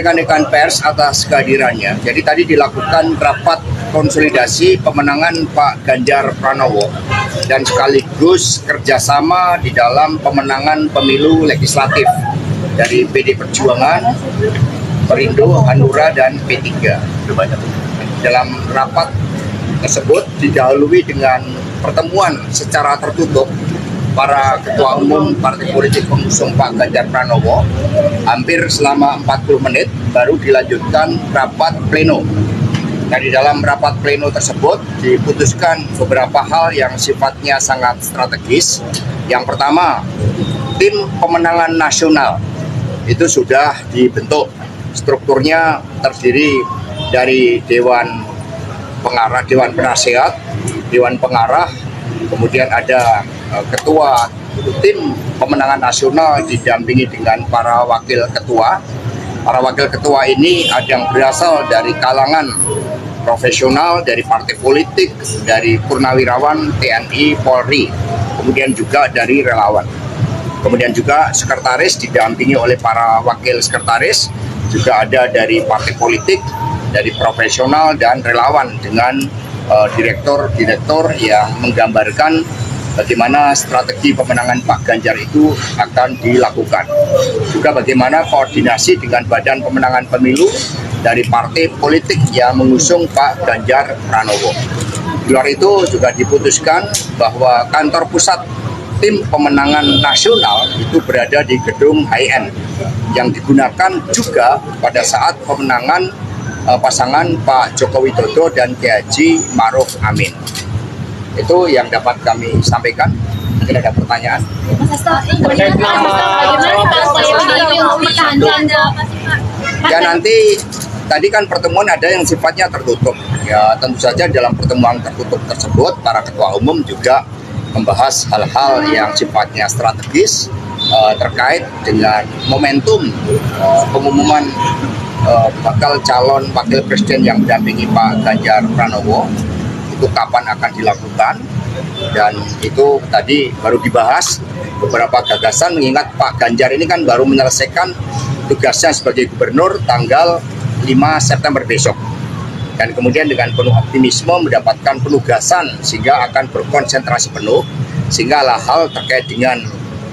rekan-rekan pers atas kehadirannya. Jadi tadi dilakukan rapat konsolidasi pemenangan Pak Ganjar Pranowo dan sekaligus kerjasama di dalam pemenangan pemilu legislatif dari PD Perjuangan, Perindo, Hanura, dan P3. Dalam rapat tersebut didahului dengan pertemuan secara tertutup para ketua umum partai politik pengusung Pak Ganjar Pranowo hampir selama 40 menit baru dilanjutkan rapat pleno. Nah, di dalam rapat pleno tersebut diputuskan beberapa hal yang sifatnya sangat strategis. Yang pertama, tim pemenangan nasional itu sudah dibentuk. Strukturnya terdiri dari Dewan Pengarah, Dewan Penasehat, Dewan Pengarah, kemudian ada ketua tim pemenangan nasional didampingi dengan para wakil ketua. Para wakil ketua ini ada yang berasal dari kalangan profesional, dari partai politik, dari purnawirawan TNI, Polri, kemudian juga dari relawan. Kemudian juga sekretaris didampingi oleh para wakil sekretaris, juga ada dari partai politik, dari profesional dan relawan dengan direktur-direktur yang menggambarkan bagaimana strategi pemenangan Pak Ganjar itu akan dilakukan. Juga bagaimana koordinasi dengan Badan Pemenangan Pemilu dari partai politik yang mengusung Pak Ganjar Pranowo. Di luar itu juga diputuskan bahwa kantor pusat tim pemenangan nasional itu berada di gedung HIN yang digunakan juga pada saat pemenangan pasangan Pak Joko Widodo dan Kiai Haji Ma'ruf Amin. Itu yang dapat kami sampaikan. Mungkin ada pertanyaan. Ya, nanti tadi kan pertemuan ada yang sifatnya tertutup. Ya, tentu saja dalam pertemuan tertutup tersebut para ketua umum juga membahas hal-hal yang sifatnya strategis terkait dengan momentum pengumuman bakal calon wakil presiden yang mendampingi Pak Ganjar Pranowo itu kapan akan dilakukan, dan itu tadi baru dibahas beberapa gagasan mengingat Pak Ganjar ini kan baru menyelesaikan tugasnya sebagai gubernur tanggal 5 September besok, dan kemudian dengan penuh optimisme mendapatkan penugasan sehingga akan berkonsentrasi penuh, sehingga hal terkait dengan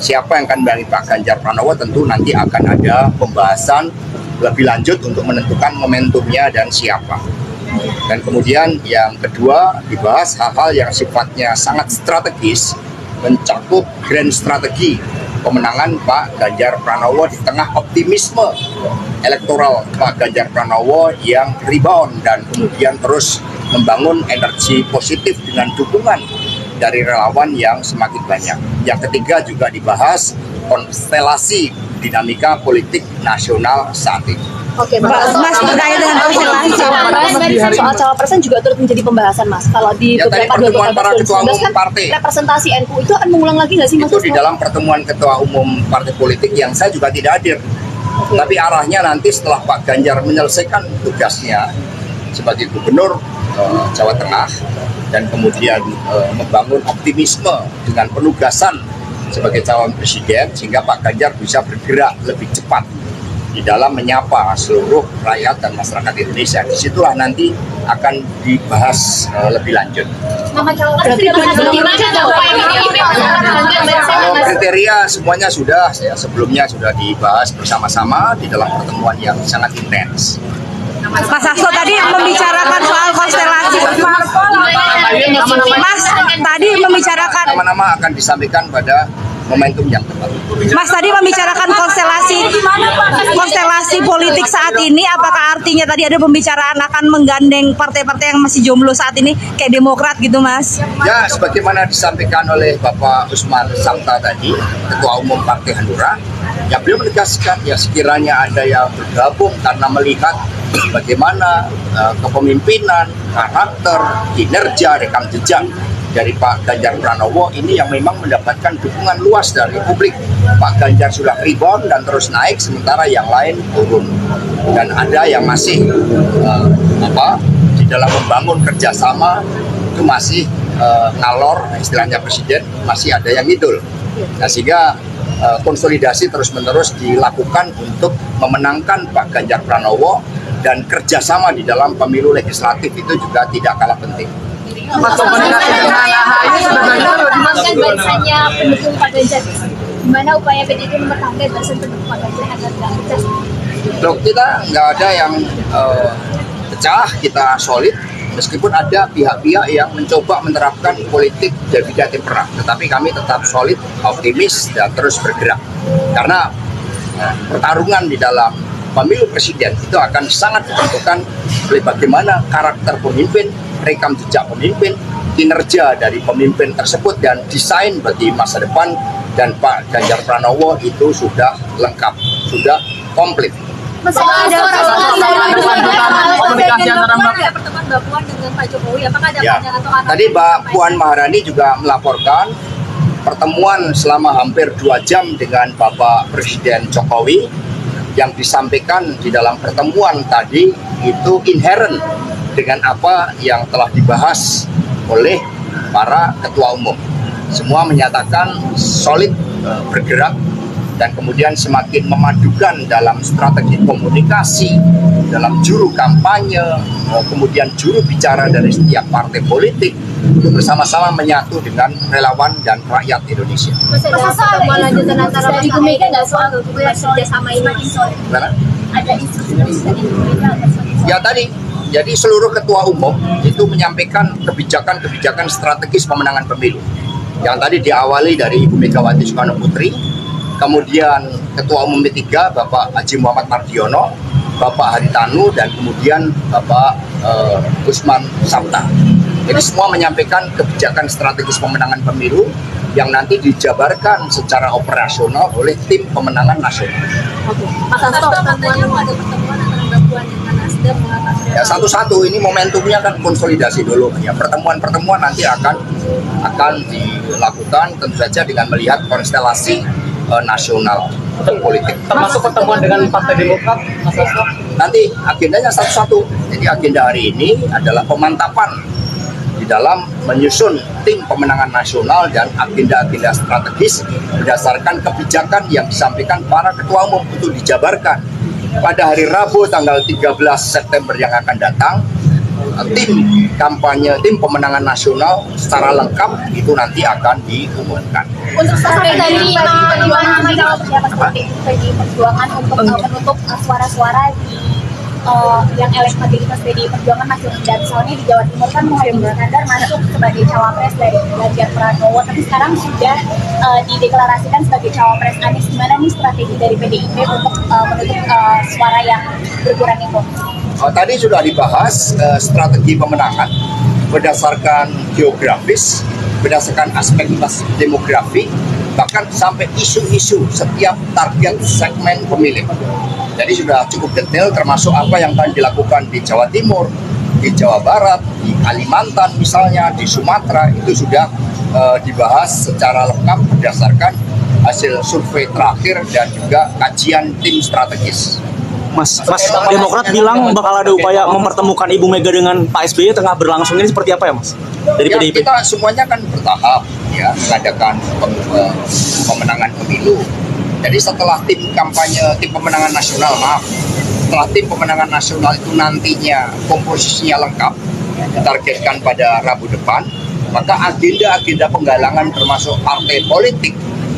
siapa yang akan mendampingi Pak Ganjar Pranowo tentu nanti akan ada pembahasan lebih lanjut untuk menentukan momentumnya dan siapa. Dan kemudian yang kedua dibahas hal-hal yang sifatnya sangat strategis, mencakup grand strategi pemenangan Pak Ganjar Pranowo di tengah optimisme elektoral Pak Ganjar Pranowo yang rebound dan kemudian terus membangun energi positif dengan dukungan dari relawan yang semakin banyak. Yang ketiga juga dibahas konstelasi dinamika politik nasional saat ini. Oke, Mas, terkait dengan konstelasi soal cawapresan juga turut menjadi pembahasan, Mas. Kalau di ya, beberapa para ketua umum partai representasi NU itu akan mengulang lagi nggak sih, Mas? Itu di dalam pertemuan ketua umum partai politik yang saya juga tidak hadir. Okay. Tapi arahnya nanti setelah Pak Ganjar menyelesaikan tugasnya sebagai gubernur Jawa Tengah dan kemudian membangun optimisme dengan penugasan sebagai calon presiden, sehingga Pak Ganjar bisa bergerak lebih cepat di dalam menyapa seluruh rakyat dan masyarakat Indonesia. Disitulah nanti akan dibahas lebih lanjut. Kalau kriteria semuanya sudah, sebelumnya sudah dibahas bersama-sama di dalam pertemuan yang sangat intens. Mas Hasto tadi membicarakan soal konstelasi. Mas tadi membicarakan nama-nama akan disampaikan pada momentum yang tepat. Mas tadi membicarakan konstelasi politik saat ini, apakah artinya tadi ada pembicaraan akan menggandeng partai-partai yang masih jomblo saat ini kayak Demokrat gitu, Mas? Ya, sebagaimana disampaikan oleh Bapak Usman Sabta tadi, Ketua Umum Partai Hanura, ya beliau menegaskan ya sekiranya ada yang bergabung karena melihat bagaimana kepemimpinan, karakter, kinerja, rekam jejak dari Pak Ganjar Pranowo ini yang memang mendapatkan dukungan luas dari publik. Pak Ganjar sudah rebound dan terus naik, sementara yang lain turun. Dan ada yang masih di dalam membangun kerjasama itu masih ngalor, istilahnya presiden, masih ada yang ngidul. Nah, sehingga konsolidasi terus-menerus dilakukan untuk memenangkan Pak Ganjar Pranowo, dan kerjasama di dalam pemilu legislatif itu juga tidak kalah penting. Mas, komunikasi dengan AHY sudah bagaimana barisannya pendukung Pak Ganjar? Gimana upaya PDIP mempertahankan barisan pendukung Pak Ganjar agar tidak pecah? Loh, kita nggak ada yang pecah, kita solid. Meskipun ada pihak-pihak yang mencoba menerapkan politik dividet impera, tetapi kami tetap solid, optimis, dan terus bergerak. Karena pertarungan di dalam pemilu presiden itu akan sangat ditentukan oleh bagaimana karakter pemimpin, rekam jejak pemimpin, kinerja dari pemimpin tersebut, dan desain bagi masa depan. Dan Pak Ganjar Pranowo itu sudah lengkap, sudah komplit. Mas, ada komunikasi antara pertemuan Mbak Puan dengan Pak Jokowi, apakah ada pandangan atau arahan? Tadi Mbak Puan Maharani juga melaporkan pertemuan selama hampir 2 jam dengan Bapak Presiden Jokowi. Yang disampaikan di dalam pertemuan tadi itu inherent dengan apa yang telah dibahas oleh para ketua umum. Semua menyatakan solid bergerak, dan kemudian semakin memadukan dalam strategi komunikasi, dalam juru kampanye, kemudian juru bicara dari setiap partai politik, bersama-sama menyatu dengan relawan dan rakyat Indonesia. Mas, ada pertemuan lanjutan antara Mas Ibu Mega nggak soal kerjasama ini? Ada instruksi dari Ibu Mega agar Ya tadi, jadi seluruh ketua umum itu menyampaikan kebijakan-kebijakan strategis pemenangan pemilu. Yang tadi diawali dari Ibu Megawati Soekarno Putri, kemudian Ketua Umum P3 Bapak Haji Muhammad Mardiono, Bapak Haritanu, dan kemudian Bapak Usman Sabta. Jadi semua menyampaikan kebijakan strategis pemenangan pemilu yang nanti dijabarkan secara operasional oleh tim pemenangan nasional. Mas Hasto, katanya mau ada pertemuan antara Mbak Puan dengan Nasdem. Ya, satu-satu ini momentumnya kan konsolidasi dulu. Ya, pertemuan-pertemuan nanti akan dilakukan tentu saja dengan melihat konstelasi nasional politik. Termasuk pertemuan dengan Partai Demokrat, Mas Hasto? Nanti agendanya satu-satu. Jadi agenda hari ini adalah pemantapan di dalam menyusun tim pemenangan nasional dan agenda-agenda strategis berdasarkan kebijakan yang disampaikan para ketua umum untuk dijabarkan pada hari Rabu tanggal 13 September yang akan datang. Tim kampanye, tim pemenangan nasional secara lengkap itu nanti akan diumumkan. Untuk sampai dari PDI Perjuangan untuk menutup suara-suara di yang elektabilitas PDI Perjuangan masih rendah. Misalnya di Jawa Timur kan Muhaimin Iskandar masuk sebagai cawapres dari Ganjar Pranowo, tapi sekarang sudah dideklarasikan sebagai cawapres Anies. Gimana nih strategi dari PDIP untuk menutup suara yang berkurang itu? Tadi sudah dibahas strategi pemenangan berdasarkan geografis, berdasarkan aspek demografi, bahkan sampai isu-isu setiap target segmen pemilih. Jadi sudah cukup detail, termasuk apa yang akan dilakukan di Jawa Timur, di Jawa Barat, di Kalimantan misalnya, di Sumatera, itu sudah dibahas secara lengkap berdasarkan hasil survei terakhir dan juga kajian tim strategis. Mas, Demokrat bilang bakal ada upaya mempertemukan Ibu Mega dengan Pak SBY tengah berlangsung, ini seperti apa ya, Mas? Dari Ya, PDIP? kita semuanya kan bertahap ya mengadakan pemenangan pemilu. Jadi setelah tim pemenangan nasional, setelah tim pemenangan nasional itu nantinya komposisinya lengkap, ditargetkan pada Rabu depan, maka agenda-agenda penggalangan termasuk partai politik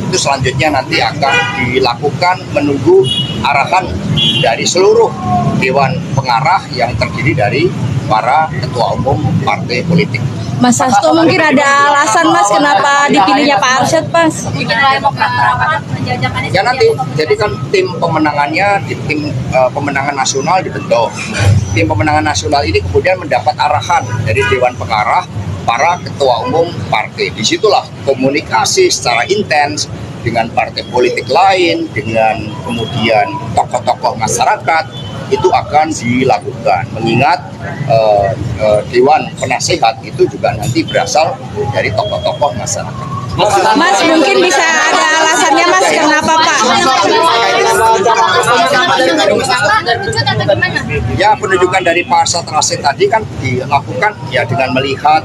itu selanjutnya nanti akan dilakukan menunggu arahan dari seluruh Dewan Pengarah yang terdiri dari para ketua umum partai politik. Mas Hasto, mungkin ada alasan Mas kenapa dipilihnya Pak Arsyad, Mas? Ya nanti, jadi kan tim pemenangannya di tim pemenangan nasional dibentuk. Tim pemenangan nasional ini kemudian mendapat arahan dari Dewan Pengarah para ketua umum partai. Disitulah komunikasi secara intens dengan partai politik lain, dengan kemudian tokoh-tokoh masyarakat, itu akan dilakukan. Mengingat Dewan Penasehat itu juga nanti berasal dari tokoh-tokoh masyarakat. Mas, mungkin bisa ada alasannya Mas kenapa Pak? Bapak ngerucut atau gimana? Ya, penunjukan dari Pak Arsyad Rashid tadi kan dilakukan ya dengan melihat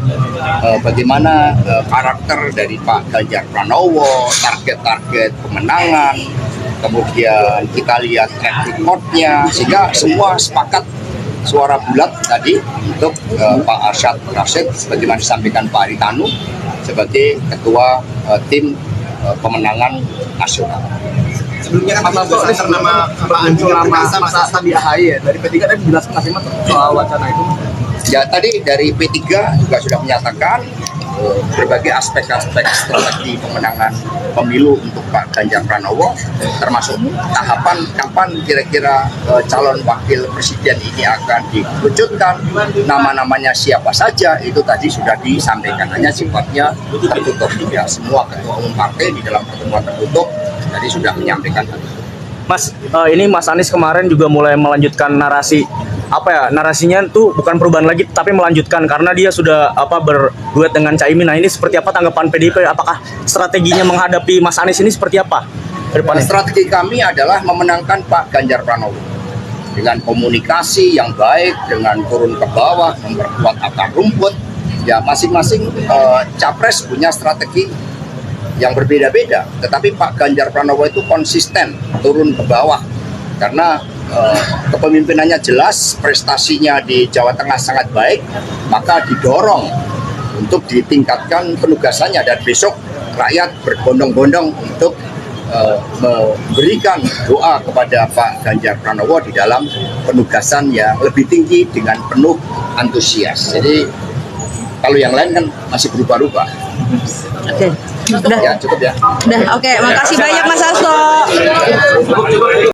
bagaimana karakter dari Pak Ganjar Pranowo, target-target pemenangan, kemudian kita lihat track record-nya, sehingga semua sepakat suara bulat tadi untuk Pak Arsyad Rashid, sebagaimana disampaikan Pak Aritanu sebagai ketua tim pemenangan nasional. Sebelumnya kan Mas Hasto ini ternama Pak Anjo nama Mas Hasto di AHY ya. Dari P3 tadi menjelaskan nggak sih Mas soal wacana itu? Ya, tadi dari P3 juga sudah menyatakan berbagai aspek-aspek strategi pemenangan pemilu untuk Pak Ganjar Pranowo, termasuk tahapan kapan kira-kira calon wakil presiden ini akan dikerucutkan, nama-namanya siapa saja, itu tadi sudah disampaikan, hanya sifatnya tertutup. Ya, semua ketua umum partai di dalam pertemuan tertutup tadi sudah menyampaikan hal itu. Mas, ini Mas Anies kemarin juga mulai melanjutkan narasi narasinya tuh bukan perubahan lagi tapi melanjutkan karena dia sudah berduet dengan Caimin. Nah, ini seperti apa tanggapan PDIP? Apakah strateginya menghadapi Mas Anies ini seperti apa ke depannya? Strategi kami adalah memenangkan Pak Ganjar Pranowo dengan komunikasi yang baik, dengan turun ke bawah, memperkuat akar rumput. Ya, masing-masing capres punya strategi yang berbeda-beda, tetapi Pak Ganjar Pranowo itu konsisten turun ke bawah karena kepemimpinannya jelas, prestasinya di Jawa Tengah sangat baik, maka didorong untuk ditingkatkan penugasannya, dan besok rakyat berbondong-bondong untuk memberikan doa kepada Pak Ganjar Pranowo di dalam penugasan yang lebih tinggi dengan penuh antusias. Jadi kalau yang lain kan masih berubah-ubah. Oke. Udah. Ya, cukup ya. Udah. Oke, makasih banyak Mas Hasto.